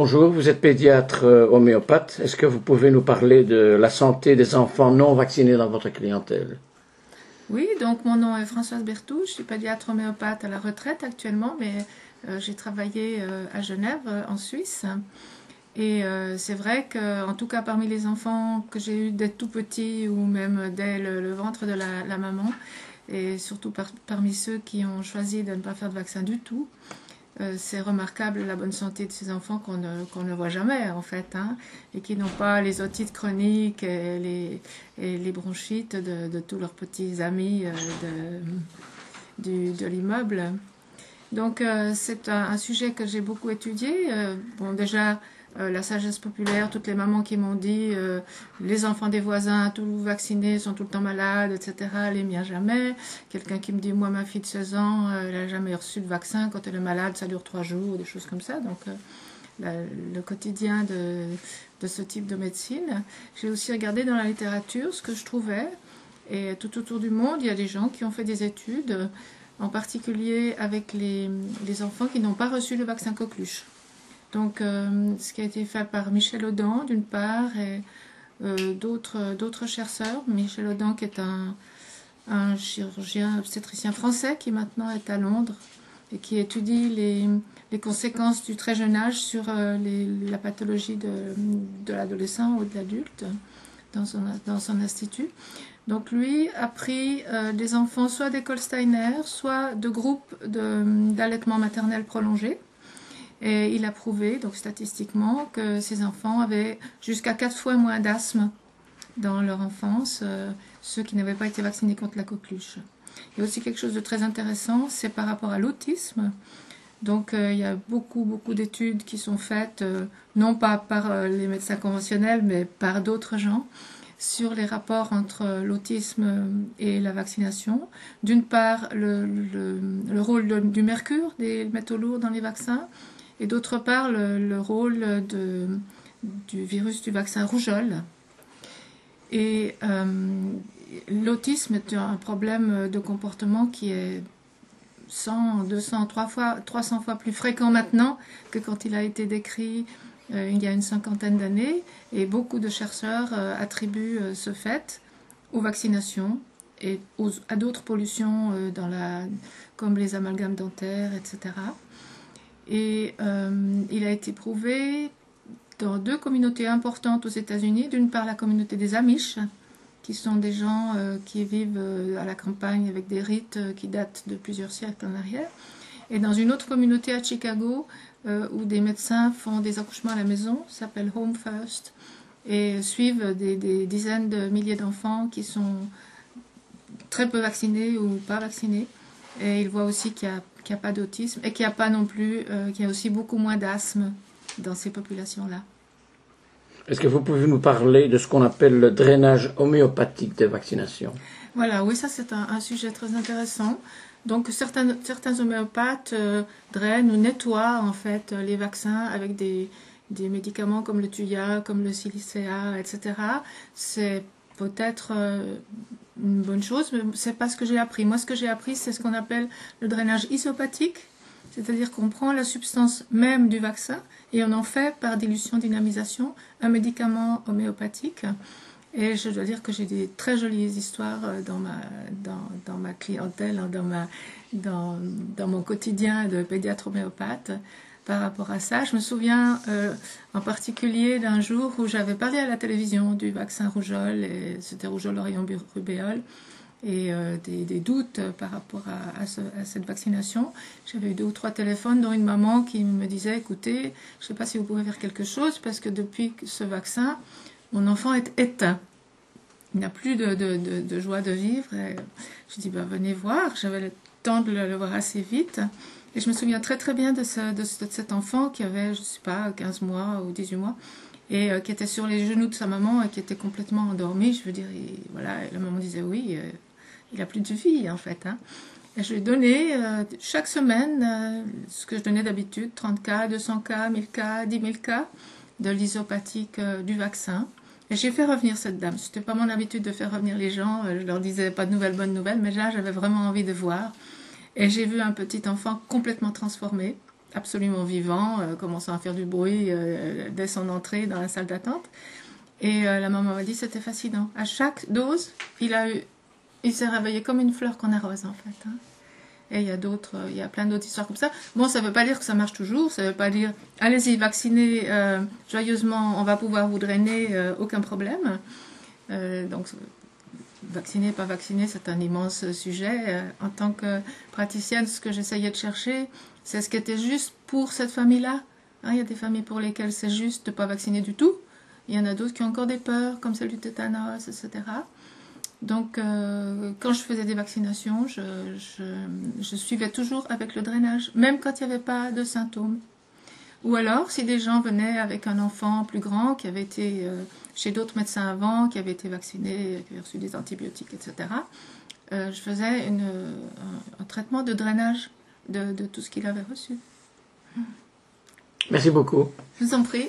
Bonjour, vous êtes pédiatre homéopathe. Est-ce que vous pouvez nous parler de la santé des enfants non vaccinés dans votre clientèle? Oui, donc mon nom est Françoise Berthoud, je suis pédiatre homéopathe à la retraite actuellement, mais j'ai travaillé à Genève, en Suisse. Et c'est vrai qu'en tout cas parmi les enfants que j'ai eus dès tout petit ou même dès le ventre de la maman, et surtout parmi ceux qui ont choisi de ne pas faire de vaccin du tout, c'est remarquable la bonne santé de ces enfants qu'on ne voit jamais en fait, hein, et qui n'ont pas les otites chroniques et les bronchites de tous leurs petits amis de l'immeuble. Donc c'est un sujet que j'ai beaucoup étudié. Bon, déjà la sagesse populaire, toutes les mamans qui m'ont dit les enfants des voisins, tous vaccinés, sont tout le temps malades, etc. Les miens jamais. Quelqu'un qui me dit moi ma fille de 16 ans, elle n'a jamais reçu de vaccin, quand elle est malade ça dure 3 jours, des choses comme ça. Donc le quotidien de ce type de médecine. J'ai aussi regardé dans la littérature ce que je trouvais, et tout autour du monde il y a des gens qui ont fait des études, en particulier avec les enfants qui n'ont pas reçu le vaccin coqueluche. Donc, ce qui a été fait par Michel Audin, d'une part, et d'autres chercheurs. Michel Audin, qui est un chirurgien obstétricien français, qui maintenant est à Londres, et qui étudie les conséquences du très jeune âge sur la pathologie de l'adolescent ou de l'adulte dans son institut. Donc lui a pris des enfants soit d'école Steiner, soit de groupes d'allaitement maternel prolongé. Et il a prouvé, donc statistiquement, que ces enfants avaient jusqu'à 4 fois moins d'asthme dans leur enfance, ceux qui n'avaient pas été vaccinés contre la coqueluche. Il y a aussi quelque chose de très intéressant, c'est par rapport à l'autisme. Donc il y a beaucoup d'études qui sont faites, non pas par les médecins conventionnels, mais par d'autres gens, sur les rapports entre l'autisme et la vaccination. D'une part, le rôle du mercure, des métaux lourds dans les vaccins, et d'autre part, le rôle du virus du vaccin rougeole. Et l'autisme est un problème de comportement qui est 100, 200, 300 fois plus fréquent maintenant que quand il a été décrit il y a une 50aine d'années, et beaucoup de chercheurs attribuent ce fait aux vaccinations et à d'autres pollutions comme les amalgames dentaires, etc. Et il a été prouvé dans 2 communautés importantes aux États-Unis. D'une part, la communauté des Amish, qui sont des gens qui vivent à la campagne avec des rites qui datent de plusieurs siècles en arrière. Et dans une autre communauté à Chicago, où des médecins font des accouchements à la maison, ça s'appelle Home First, et suivent des dizaines de milliers d'enfants qui sont très peu vaccinés ou pas vaccinés. Et ils voient aussi qu'il n'y a pas d'autisme, et qu'il n'y a pas non plus, qu'il y a aussi beaucoup moins d'asthme dans ces populations-là. Est-ce que vous pouvez nous parler de ce qu'on appelle le drainage homéopathique des vaccinations? Voilà, oui, ça c'est un sujet très intéressant. Donc certains homéopathes drainent ou nettoient en fait les vaccins avec des médicaments comme le Thuya, comme le Silicea, etc. C'est peut-être une bonne chose, mais c'est pas ce que j'ai appris. Moi, ce que j'ai appris, c'est ce qu'on appelle le drainage isopathique, c'est-à-dire qu'on prend la substance même du vaccin et on en fait par dilution dynamisation un médicament homéopathique. Et je dois dire que j'ai des très jolies histoires dans ma clientèle, dans mon quotidien de pédiatre homéopathe par rapport à ça. Je me souviens en particulier d'un jour où j'avais parlé à la télévision du vaccin rougeole, et c'était rougeole orion rubéole, et des doutes par rapport à cette vaccination. J'avais eu 2 ou 3 téléphones, dont une maman qui me disait, écoutez, je ne sais pas si vous pouvez faire quelque chose, parce que depuis ce vaccin, mon enfant est éteint. Il n'a plus de joie de vivre. Et je dis, venez voir. J'avais le temps de le voir assez vite. Et je me souviens très très bien de cet enfant qui avait, je ne sais pas, 15 mois ou 18 mois, et qui était sur les genoux de sa maman et qui était complètement endormi. Je veux dire, voilà, et la maman disait, oui, il n'a plus de vie en fait. Hein. Et je lui ai donné chaque semaine ce que je donnais d'habitude, 30 cas, 200 cas, 1000 cas, 10 000 cas de l'isopathique du vaccin. Et j'ai fait revenir cette dame. C'était pas mon habitude de faire revenir les gens. Je leur disais pas de nouvelles, mais là j'avais vraiment envie de voir. Et j'ai vu un petit enfant complètement transformé. absolument vivant, commençant à faire du bruit dès son entrée dans la salle d'attente. Et la maman m'a dit c'était fascinant. À chaque dose, il s'est réveillé comme une fleur qu'on arrose en fait. Hein. Et il y a plein d'autres histoires comme ça. Bon, ça ne veut pas dire que ça marche toujours, ça ne veut pas dire allez-y, vaccinez joyeusement, on va pouvoir vous drainer, aucun problème. Donc, vacciner, pas vacciner, c'est un immense sujet. En tant que praticienne, ce que j'essayais de chercher, c'est ce qui était juste pour cette famille-là. Hein, il y a des familles pour lesquelles c'est juste de ne pas vacciner du tout. Il y en a d'autres qui ont encore des peurs, comme celle du tétanos, etc. Donc, quand je faisais des vaccinations, je suivais toujours avec le drainage, même quand il n'y avait pas de symptômes. Ou alors, si des gens venaient avec un enfant plus grand, qui avait été chez d'autres médecins avant, qui avait été vacciné, qui avait reçu des antibiotiques, etc., je faisais un traitement de drainage de tout ce qu'il avait reçu. Merci beaucoup. Je vous en prie.